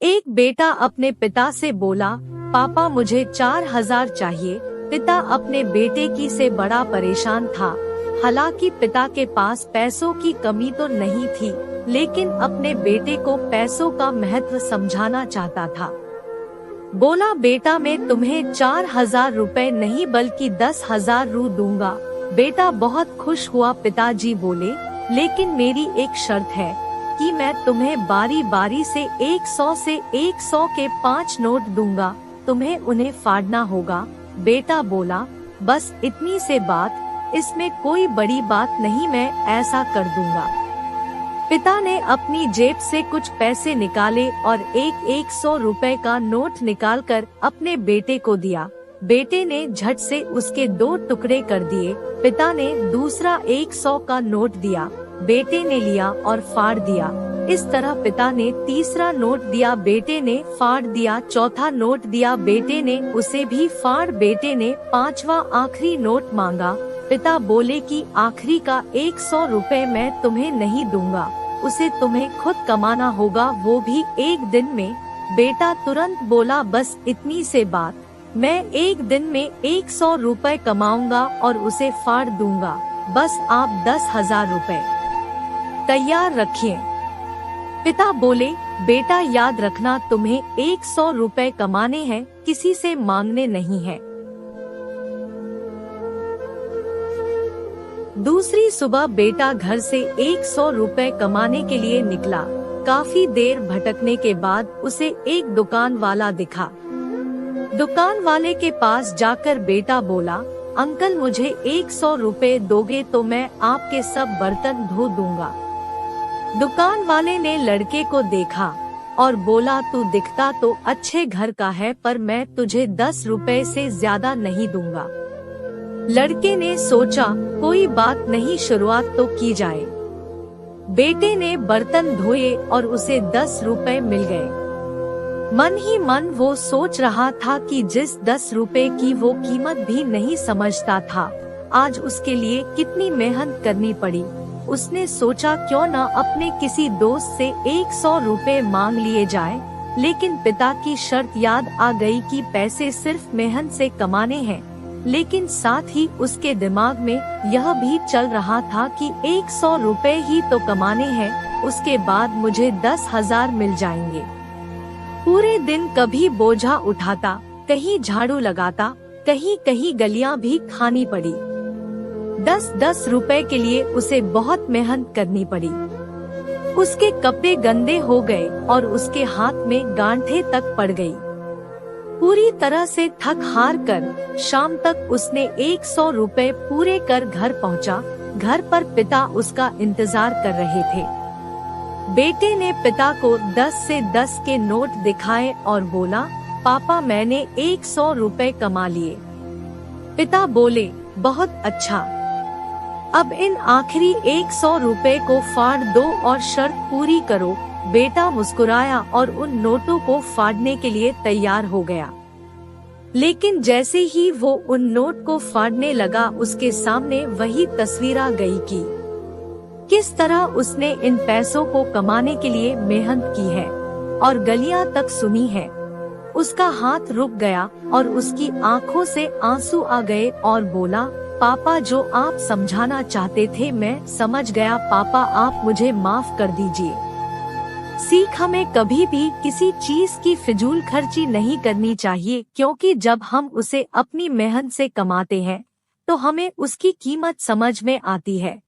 एक बेटा अपने पिता से बोला, पापा मुझे 4,000 चाहिए। पिता अपने बेटे की से बड़ा परेशान था। हालांकि पिता के पास पैसों की कमी तो नहीं थी, लेकिन अपने बेटे को पैसों का महत्व समझाना चाहता था। बोला, बेटा मैं तुम्हें 4,000 रुपए नहीं बल्कि 10,000 रू दूंगा। बेटा बहुत खुश हुआ। पिताजी बोले, लेकिन मेरी एक शर्त है कि मैं तुम्हें बारी बारी से 100 से 100 के 5 नोट दूंगा, तुम्हें उन्हें फाड़ना होगा। बेटा बोला, बस इतनी से बात, इसमें कोई बड़ी बात नहीं, मैं ऐसा कर दूंगा। पिता ने अपनी जेब से कुछ पैसे निकाले और एक 100 रुपए का नोट निकालकर अपने बेटे को दिया। बेटे ने झट से उसके 2 टुकड़े कर दिए। पिता ने दूसरा 100 का नोट दिया। बेटे ने लिया और फाड़ दिया। इस तरह पिता ने तीसरा नोट दिया, बेटे ने फाड़ दिया। चौथा नोट दिया, बेटे ने उसे भी फाड़। बेटे ने 5वां आखिरी नोट मांगा। पिता बोले कि आखिरी का 100 रुपए मैं तुम्हें नहीं दूंगा, उसे तुम्हें खुद कमाना होगा, वो भी एक दिन में। बेटा तुरंत बोला, बस इतनी से बात, मैं एक दिन में 100 रुपए कमाऊंगा और उसे फाड़ दूंगा। बस आप 10,000 रुपए तैयार रखिए। पिता बोले, बेटा याद रखना, तुम्हें 100 रुपए कमाने हैं, किसी से मांगने नहीं है। दूसरी सुबह बेटा घर से 100 रुपए कमाने के लिए निकला। काफी देर भटकने के बाद उसे एक दुकान वाला दिखा। दुकान वाले के पास जाकर बेटा बोला, अंकल मुझे 100 रुपए दोगे तो मैं आपके सब बर्तन धो दूंगा। दुकान वाले ने लड़के को देखा और बोला, तू दिखता तो अच्छे घर का है, पर मैं तुझे 10 रुपए से ज्यादा नहीं दूंगा। लड़के ने सोचा, कोई बात नहीं, शुरुआत तो की जाए। बेटे ने बर्तन धोए और उसे 10 रुपए मिल गए। मन ही मन वो सोच रहा था कि जिस 10 रुपए की वो कीमत भी नहीं समझता था, आज उसके लिए कितनी मेहनत करनी पड़ी। उसने सोचा, क्यों न अपने किसी दोस्त से 100 रुपए मांग लिए जाए। लेकिन पिता की शर्त याद आ गई कि पैसे सिर्फ मेहनत से कमाने हैं। लेकिन साथ ही उसके दिमाग में यह भी चल रहा था कि 100 रुपए ही तो कमाने हैं, उसके बाद मुझे 10,000 मिल जाएंगे। पूरे दिन कभी बोझा उठाता, कहीं झाड़ू लगाता, कहीं कहीं गलियां भी खानी पड़ी। 10-10 रुपए के लिए उसे बहुत मेहनत करनी पड़ी। उसके कपड़े गंदे हो गए और उसके हाथ में गांठें तक पड़ गई। पूरी तरह से थक हार कर शाम तक उसने 100 रुपए पूरे कर घर पहुंचा। घर पर पिता उसका इंतजार कर रहे थे। बेटे ने पिता को 10 से 10 के नोट दिखाए और बोला, पापा मैंने 100 रुपए कमा लिए। पिता बोले, बहुत अच्छा, अब इन आखिरी 100 रुपए को फाड़ दो और शर्त पूरी करो। बेटा मुस्कुराया और उन नोटों को फाड़ने के लिए तैयार हो गया। लेकिन जैसे ही वो उन नोट को फाड़ने लगा, उसके सामने वही तस्वीर आ गई कि किस तरह उसने इन पैसों को कमाने के लिए मेहनत की है और गलियां तक सुनी है। उसका हाथ रुक गया और उसकी आंखों से आंसू आ गए और बोला, पापा जो आप समझाना चाहते थे मैं समझ गया। पापा आप मुझे माफ कर दीजिए। सीख, हमें कभी भी किसी चीज की फिजूल खर्ची नहीं करनी चाहिए, क्योंकि जब हम उसे अपनी मेहनत से कमाते हैं तो हमें उसकी कीमत समझ में आती है।